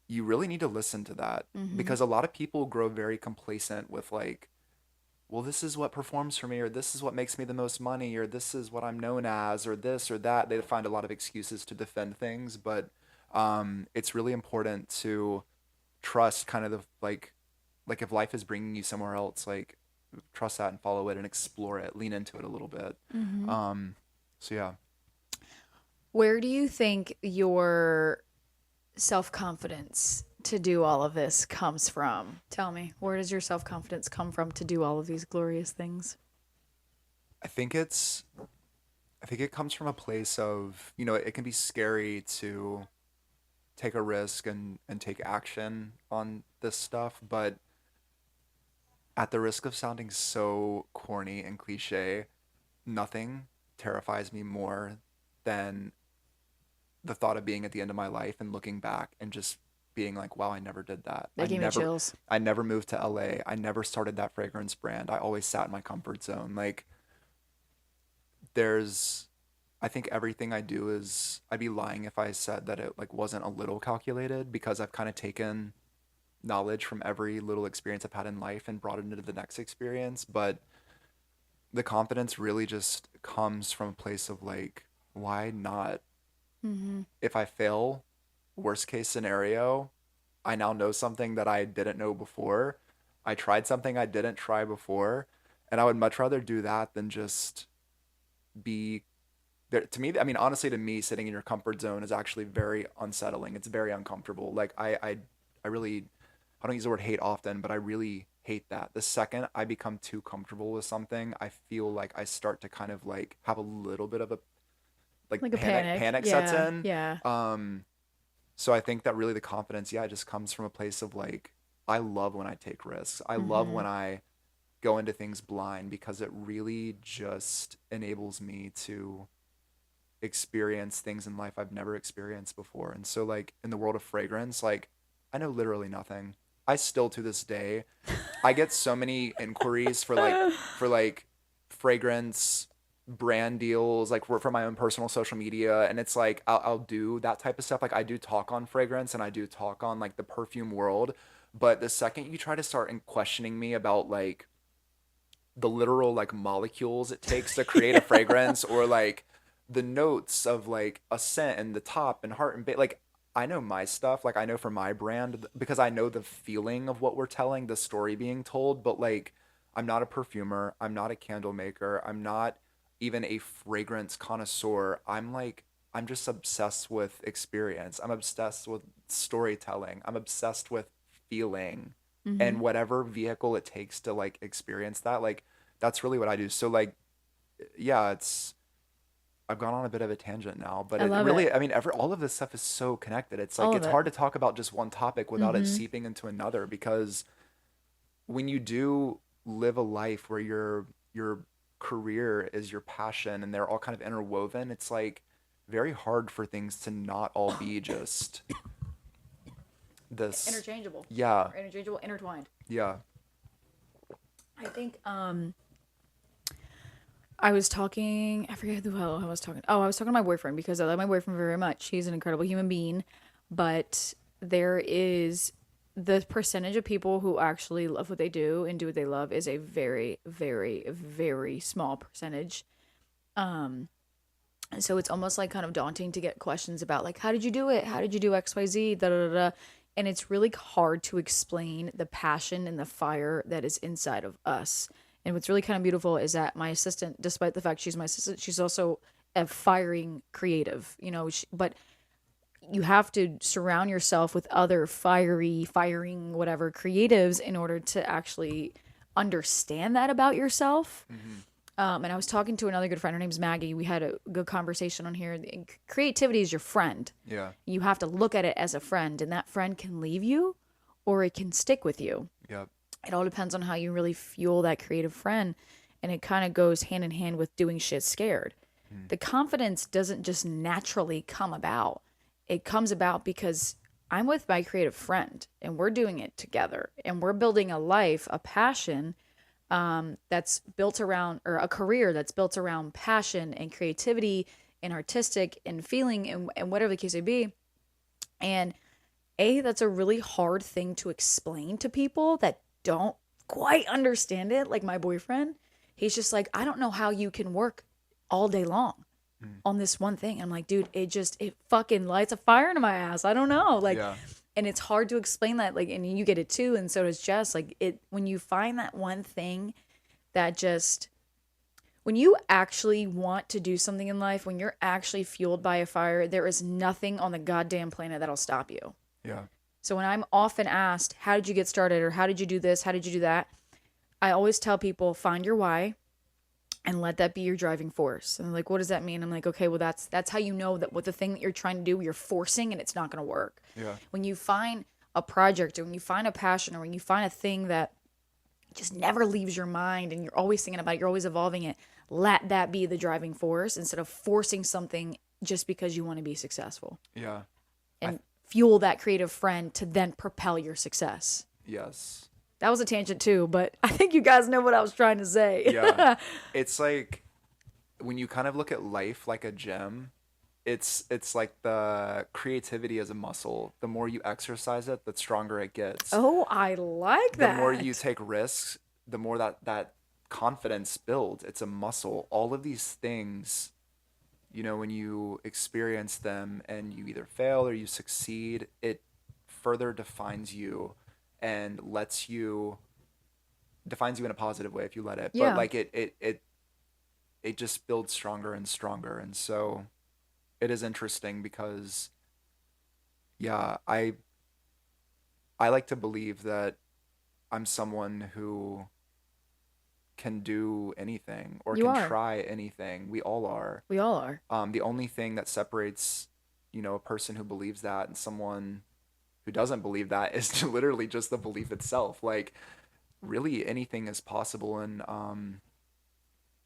you really need to listen to that Mm-hmm. because a lot of people grow very complacent with like, well, this is what performs for me, or this is what makes me the most money, or this is what I'm known as, or this or that. They find a lot of excuses to defend things, but it's really important to trust kind of the like if life is bringing you somewhere else, like trust that and follow it and explore it, lean into it a little bit. Mm-hmm. So yeah, Where do you think your self confidence to do all of this comes from? Tell me, where does your self confidence come from to do all of these glorious things? I think it's I think it comes from a place of it can be scary to take a risk and take action on this stuff, but at the risk of sounding so corny and cliche, nothing terrifies me more than the thought of being at the end of my life and looking back and just being like, wow, I never did that. That gave me chills. I never moved to LA. I never started that fragrance brand. I always sat in my comfort zone. Like there's I think everything I do is I'd be lying if I said that it like wasn't a little calculated because I've kind of taken knowledge from every little experience I've had in life and brought it into the next experience. But the confidence really just comes from a place of like, why not? Mm-hmm. If I fail, worst case scenario, I now know something that I didn't know before. I tried something I didn't try before. And I would much rather do that than just be there. To me, I mean, honestly, to me, sitting in your comfort zone is actually very unsettling. It's very uncomfortable. Like I really I don't use the word hate often, but I really hate that. The second I become too comfortable with something, I feel like I start to kind of like have a little bit of a like Like a panic. panic sets Yeah. in. Yeah. So I think that really the confidence, yeah, it just comes from a place of like, I love when I take risks. I love Mm-hmm. when I go into things blind because it really just enables me to experience things in life I've never experienced before. And so like in the world of fragrance, like I know literally nothing. I still to this day, I get so many inquiries for like fragrance brand deals, like for my own personal social media. And it's like I'll do that type of stuff. Like I do talk on fragrance and I do talk on like the perfume world. But the second you try to start in questioning me about like the literal like molecules it takes to create a Yeah. fragrance or like the notes of like a scent and the top and heart and like I know my stuff, like I know for my brand because I know the feeling of what we're telling, the story being told, but like I'm not a perfumer, I'm not a candle maker, I'm not even a fragrance connoisseur. I'm just obsessed with experience. I'm obsessed with storytelling. I'm obsessed with feeling Mm-hmm. and whatever vehicle it takes to like experience that, like that's really what I do. So like yeah, it's I've gone on a bit of a tangent now, but I it love it. really, I mean, all of this stuff is so connected. It's like All of it's it. hard to talk about just one topic without it Mm-hmm. seeping into another because when you do live a life where your career is your passion and they're all kind of interwoven, it's like very hard for things to not all be just this. Interchangeable. Yeah, Or interchangeable, intertwined. yeah. I think I was talking, I forget who I was talking. Oh, I was talking to my boyfriend because I love my boyfriend very much. He's an incredible human being, but there is the percentage of people who actually love what they do and do what they love is a very, very, very small percentage. And so it's almost like kind of daunting to get questions about like, how did you do it? How did you do XYZ? Da da da. Da. And it's really hard to explain the passion and the fire that is inside of us. And what's really kind of beautiful is that my assistant, despite the fact she's my assistant, she's also a firing creative, but you have to surround yourself with other firing, whatever creatives in order to actually understand that about yourself. Hmm. And I was talking to another good friend. Her name's Maggie. We had a good conversation on here. Creativity is your friend. Yeah. You have to look at it as a friend, and that friend can leave you or it can stick with you. Yep. It all depends on how you really fuel that creative friend. And it kind of goes hand in hand with doing shit scared. Mm. The confidence doesn't just naturally come about, it comes about because I'm with my creative friend and we're doing it together and we're building a life, a passion that's built around, or a career that's built around passion and creativity and artistic and feeling and whatever the case may be. And that's a really hard thing to explain to people that don't quite understand it. Like my boyfriend, he's just like, I don't know how you can work all day long Mm. on this one thing. I'm like, dude, it fucking lights a fire into my ass. I don't know. Like, Yeah. and it's hard to explain that. Like, and you get it too. And so does Jess. Like, when you find that one thing that just, when you actually want to do something in life, when you're actually fueled by a fire, there is nothing on the goddamn planet that'll stop you. Yeah. So when I'm often asked, how did you get started? Or how did you do this? How did you do that? I always tell people, find your why and let that be your driving force. And they're like, what does that mean? I'm like, okay, well, that's how you know that what the thing that you're trying to do, you're forcing and it's not going to work. Yeah. When you find a project or when you find a passion or when you find a thing that just never leaves your mind and you're always thinking about it, you're always evolving it, let that be the driving force instead of forcing something just because you want to be successful. Yeah. I And fuel that creative friend to then propel your success. yes. That was a tangent too, but I think you guys know what I was trying to say. Yeah. It's like when you kind of look at life like a gym, it's like the creativity as a muscle. The more you exercise it, the stronger it gets. Oh, I like The more you that. take risks, the more that confidence builds. It's a muscle. All of these things, when you experience them and you either fail or you succeed, it further and lets you defines you in a positive way if you let it. But Yeah. like it just builds stronger and stronger. And so it is interesting because yeah, I like to believe that I'm someone who can do anything or You can are. try anything. We all are. We all are. The only thing that separates, a person who believes that and someone who doesn't believe that is literally just the belief itself. Like, really anything is possible. And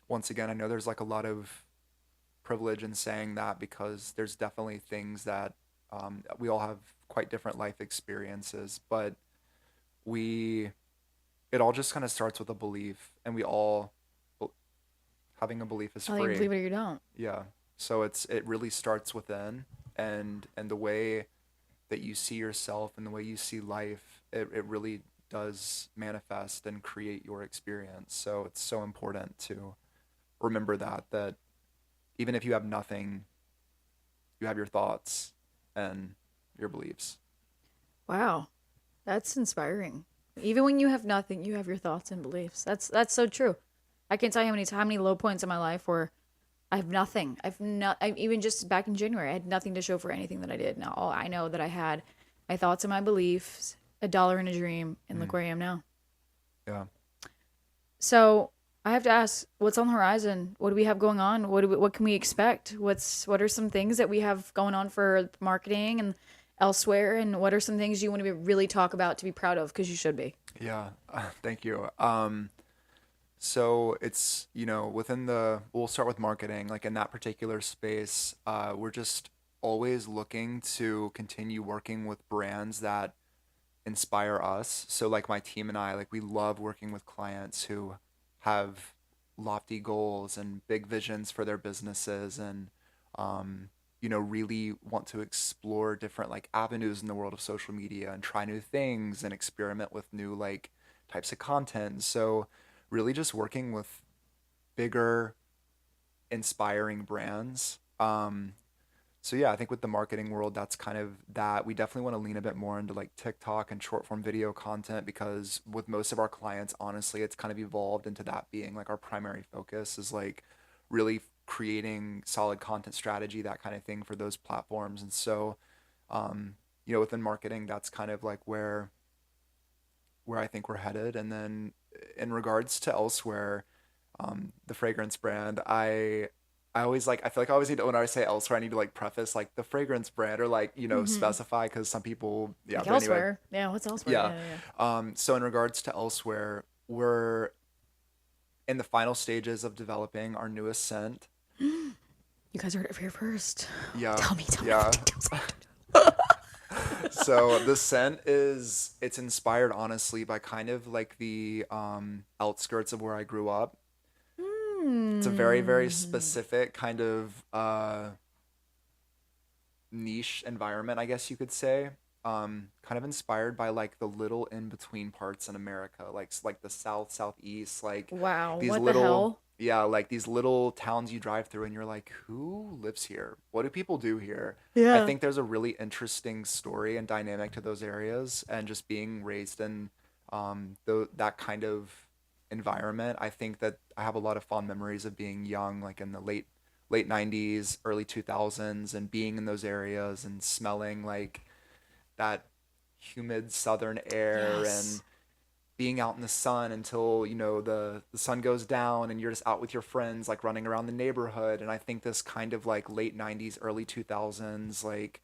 once again, I know there's like a lot of privilege in saying that because there's definitely things that we all have quite different life experiences, but we it all just kind of starts with a belief, and we all having a belief is I think you free. believe it or you don't. Yeah. So it really starts within, and the way that you see yourself and the way you see life, it really does manifest and create your experience. So it's so important to remember that even if you have nothing, you have your thoughts and your beliefs. Wow. That's inspiring. Even when you have nothing, you have your thoughts and beliefs. That's so true. I can't tell you how many low points in my life where I have nothing. Even just back in January, I had nothing to show for anything that I did. Now all I know that I had my thoughts and my beliefs, a dollar and a dream, and look Mm, where I am now. yeah. So I have to ask, what's on the horizon? What do we have going on? What can we expect? What are some things that we have going on for marketing and elsewhere? And what are some things you want to really talk about to be proud of? Because you should be. Yeah. Thank you. So it's, we'll start with marketing, like in that particular space, we're just always looking to continue working with brands that inspire us. So like my team and I, like we love working with clients who have lofty goals and big visions for their businesses and really want to explore different like avenues in the world of social media and try new things and experiment with new like types of content. So really just working with bigger inspiring brands. So yeah, I think with the marketing world, that's kind of that. We definitely want to lean a bit more into like TikTok and short form video content because with most of our clients, honestly, it's kind of evolved into that being like our primary focus is like really creating solid content strategy, that kind of thing for those platforms. And so, within marketing, that's kind of like where I think we're headed. And then in regards to elsewhere, the fragrance brand, I always like I feel like I always need to when I say elsewhere I need to like preface like the fragrance brand or like Mm-hmm. specify because some people yeah Like but anyway elsewhere. Yeah, what's elsewhere? yeah. Yeah, yeah, So in regards to elsewhere, we're in the final stages of developing our newest scent. yeah. You guys heard it here first. Yeah, Tell me all the yeah. details. So the scent it's inspired honestly by kind of like the outskirts of where I grew up. It's a very, very Hmm. specific kind of niche environment, I guess you could say. Kind of inspired by like the little in between parts in America, like the South, Southeast, like Wow, these what the little hell? yeah, like these little towns you drive through and you're like, who lives here? What do people do here? I Yeah. think there's a really interesting story and dynamic to those areas, and just being raised in that kind of environment. I think that I have a lot of fond memories of being young, like in the late 90s, early 2000s, and being in those areas and smelling like that humid southern air and Yes. being out in the sun until the sun goes down and you're just out with your friends like running around the neighborhood. And I think this kind of like late 90s early 2000s like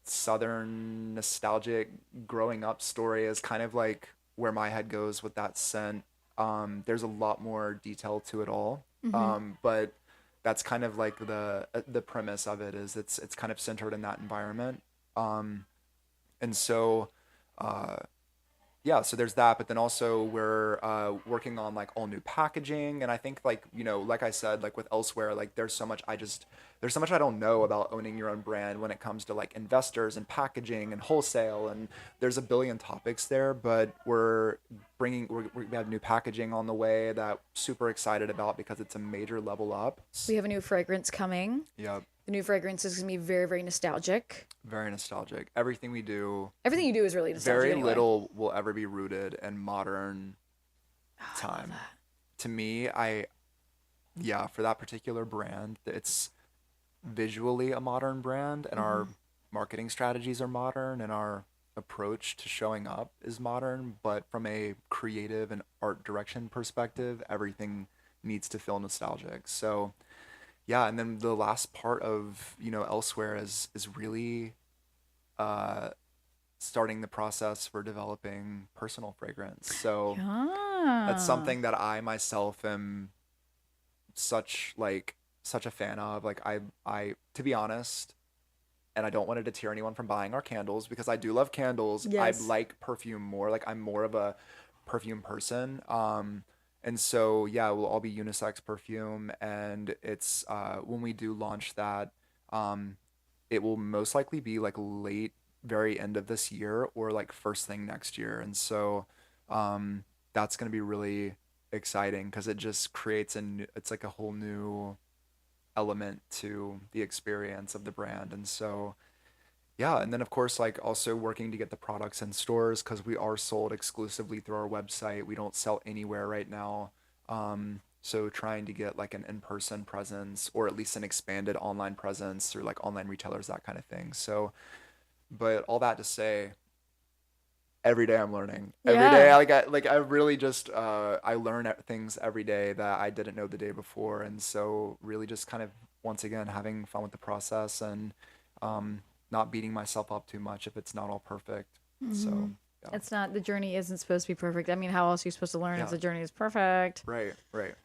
southern nostalgic growing up story is kind of like where my head goes with that scent. There's a lot more detail to it all, Mm-hmm. but that's kind of like the premise of it is it's kind of centered in that environment. um, and so uh, yeah, so there's that, but then also we're working on like all new packaging, and I think like like I said, like with elsewhere, like there's so much I don't know about owning your own brand when it comes to like investors and packaging and wholesale, and there's a billion topics there, but we have new packaging on the way that super excited about because it's a major level up. We have a new fragrance coming. Yeah, The new fragrance is gonna be very, very nostalgic. very nostalgic. Everything we do, Everything you do is really nostalgic very anyway. little will ever be rooted in modern Oh, I love time. that. To me, yeah, for that particular brand, it's visually a modern brand, and Mm-hmm. our marketing strategies are modern, and our approach to showing up is modern, but from a creative and art direction perspective, everything needs to feel nostalgic. So yeah, and then the last part of, elsewhere is really uh starting the process for developing personal fragrance. So that's Yeah. something that I myself am such a fan of. Like I to be honest, and I don't want to deter anyone from buying our candles because I do love candles. I Yes. like perfume more. Like I'm more of a perfume person. And so yeah, we'll all be unisex perfume, and it's when we do launch that, um, it will most likely be like late, very end of this year or like first thing next year. And so that's gonna be really exciting because it just creates it's like a whole new element to the experience of the brand. And so yeah, and then of course, like also working to get the products in stores because we are sold exclusively through our website. We don't sell anywhere right now. So trying to get like an in-person presence or at least an expanded online presence through like online retailers, that kind of thing. So, but all that to say, every day I'm learning. Every day, Yeah. I really just I learn things every day that I didn't know the day before, and so really just kind of once again having fun with the process and um, not beating myself up too much if it's not all perfect. Hmm. So yeah, It's not, the journey isn't supposed to be perfect. I mean, how else are you supposed to learn if yeah, the journey is perfect? right, right.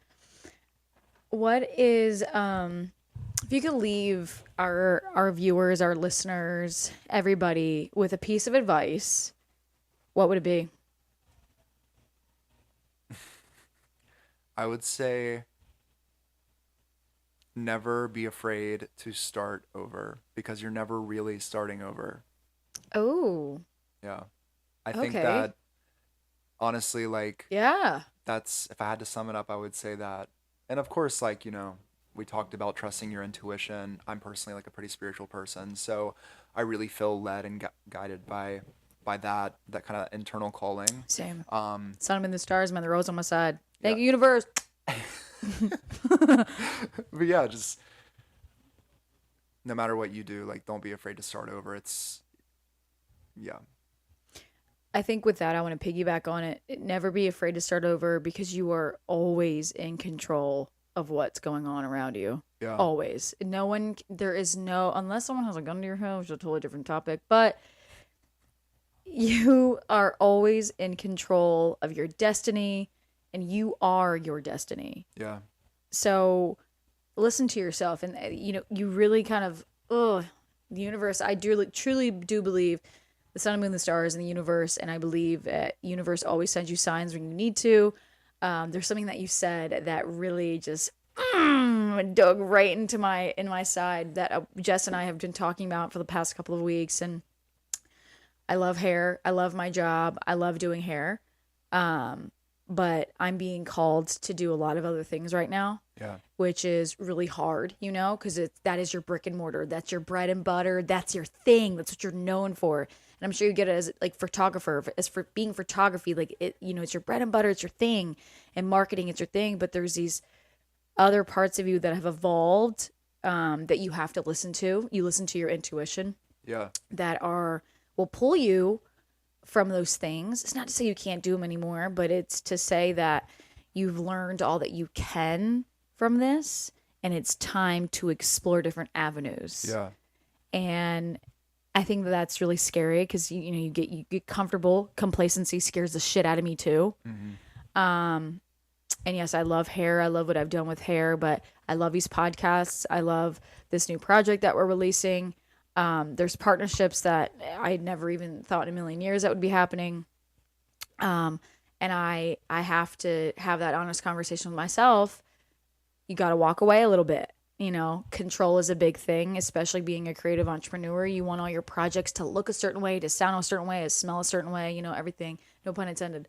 What is if you could leave our viewers, our listeners, everybody with a piece of advice, what would it be? I would say never be afraid to start over because you're never really starting over. Oh, Yeah, I think okay. that honestly, like Yeah. that's if I had to sum it up, I would say that. And of course, like, we talked about trusting your intuition. I'm personally like a pretty spiritual person, so I really feel led and guided by that kind of internal calling. Same. Um, Sun, I'm in the stars, man. The rose on my side. yeah. Thank you, universe. But yeah, just no matter what you do, like don't be afraid to start over. It's yeah. I think with that, I want to piggyback on it. Never be afraid to start over because you are always in control of what's going on around you. Yeah. Always. No one, there is no, unless someone has a gun to your head, which is a totally different topic, but you are always in control of your destiny and you are your destiny. Yeah. So listen to yourself and, you really kind of, the universe, I do truly do believe the sun, moon, the stars, and the universe. And I believe that universe always sends you signs when you need to. There's something that you said that really just dug right into my side that Jess and I have been talking about for the past couple of weeks. And I love hair. I love my job. I love doing hair. But I'm being called to do a lot of other things right now, Yeah. which is really hard, because that is your brick and mortar. That's your bread and butter. That's your thing. That's what you're known for. And I'm sure you get it as like photographer, as for being photography, like it's your bread and butter. It's your thing, and marketing, it's your thing. But there's these other parts of you that have evolved, that you have to listen to. You listen to your intuition Yeah. that will pull you from those things. It's not to say you can't do them anymore, but it's to say that you've learned all that you can from this and it's time to explore different avenues. Yeah. And I think that that's really scary because you get comfortable. Complacency scares the shit out of me too. Hmm. And yes, I love hair. I love what I've done with hair, but I love these podcasts. I love this new project that we're releasing. There's partnerships that I never even thought in a million years that would be happening. And I have to have that honest conversation with myself. You got to walk away a little bit. Control is a big thing, especially being a creative entrepreneur. You want all your projects to look a certain way, to sound a certain way, to smell a certain way, everything. No pun intended.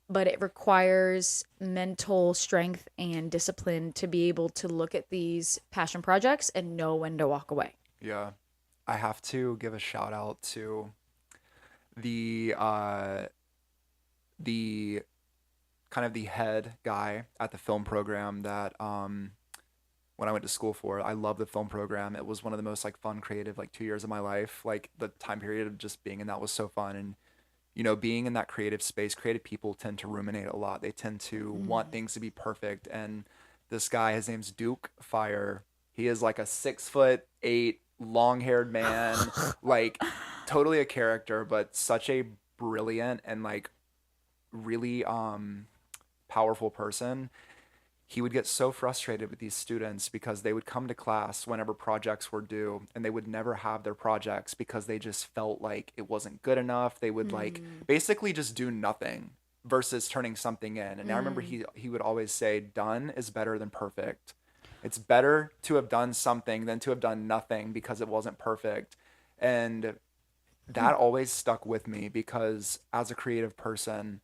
But it requires mental strength and discipline to be able to look at these passion projects and know when to walk away. Yeah. I have to give a shout out to the the kind of the head guy at the film program that when I went to school for. I love the film program. It was one of the most like fun, creative like 2 years of my life. Like the time period of just being in that was so fun. And being in that creative space, creative people tend to ruminate a lot. They tend to want things to be perfect. And this guy, his name's Duke Fire. He is like a 6'8" long-haired man, like totally a character, but such a brilliant and like really powerful person. He would get so frustrated with these students because they would come to class whenever projects were due and they would never have their projects because they just felt like it wasn't good enough. They would like basically just do nothing versus turning something in. And I remember he would always say, done is better than perfect. It's better to have done something than to have done nothing because it wasn't perfect. And that always stuck with me because as a creative person,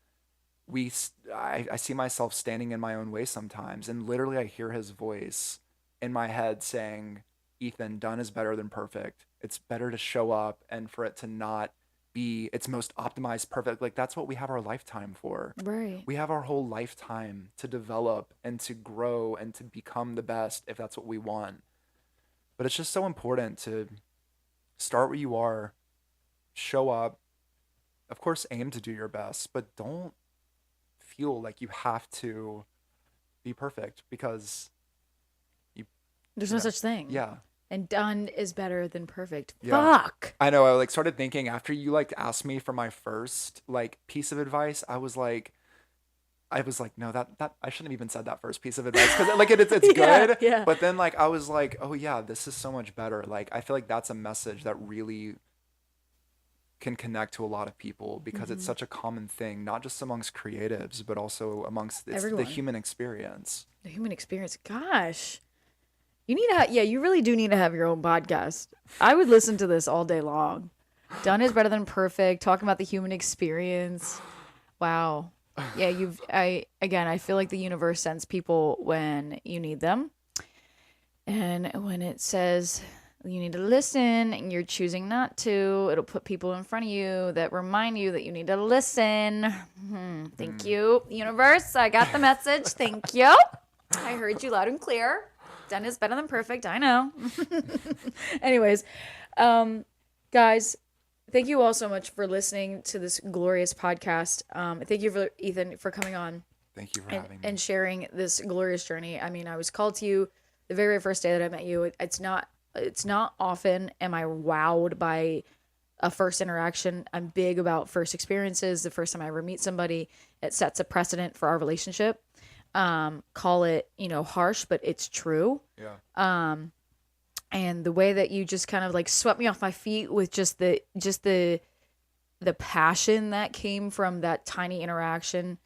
I see myself standing in my own way sometimes, and literally I hear his voice in my head saying, Ethan, done is better than perfect. It's better to show up and for it to not be its most optimized perfect. Like that's what we have our lifetime for. Right. We have our whole lifetime to develop and to grow and to become the best if that's what we want. But it's just so important to start where you are, show up, of course aim to do your best, but don't feel like you have to be perfect because there's no such thing. Yeah. And done is better than perfect. Yeah. Fuck. I know. I like started thinking after you like asked me for my first like piece of advice, I was like, no, that I shouldn't have even said that first piece of advice because like it's Yeah, good. yeah. But then like I was like, oh yeah, this is so much better. Like I feel like that's a message that really can connect to a lot of people because it's such a common thing, not just amongst creatives, but also amongst Everyone. the human experience. The human experience. Gosh. You need to you really do need to have your own podcast. I would listen to this all day long. Done is better than perfect. Talking about the human experience. Wow. Yeah, I feel like the universe sends people when you need them. And when it says you need to listen and you're choosing not to, it'll put people in front of you that remind you that you need to listen. Thank you, universe. I got the message. Thank you. I heard you loud and clear. Done is better than perfect. I know. Anyways, guys, thank you all so much for listening to this glorious podcast. Thank you for Ethan for coming on. Thank you for having me. And sharing this glorious journey. I mean, I was called to you the very first day that I met you. It's not often am I wowed by a first interaction. I'm big about first experiences. The first time I ever meet somebody, it sets a precedent for our relationship. Call it, harsh, but it's true. Yeah. And the way that you just kind of like swept me off my feet with just the passion that came from that tiny interaction,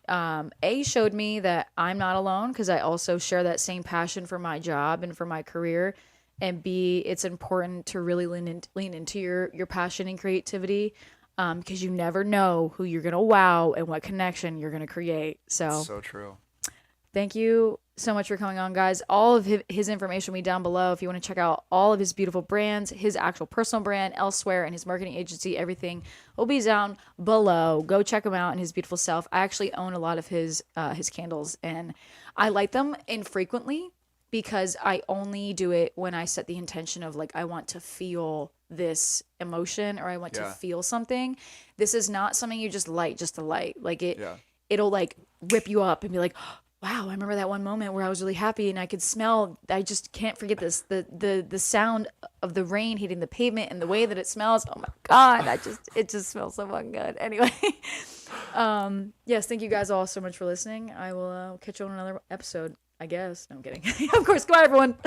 showed me that I'm not alone because I also share that same passion for my job and for my career. And B, it's important to really lean into your passion and creativity, because you never know who you're gonna wow and what connection you're gonna create. So true. Thank you so much for coming on, guys. All of his information will be down below if you want to check out all of his beautiful brands, his actual personal brand, Elsewhere, and his marketing agency. Everything will be down below. Go check him out and his beautiful self. I actually own a lot of his candles, and I light them infrequently because I only do it when I set the intention of like I want to feel this emotion or I want to feel something. This is not something you just light just to light. Like it'll like rip you up and be like, wow, I remember that one moment where I was really happy and I could smell, I just can't forget this, the sound of the rain hitting the pavement and the way that it smells. Oh my God, it just smells so fucking good. Anyway, yes, thank you guys all so much for listening. I will catch you on another episode, I guess. No, I'm kidding. Of course, goodbye everyone.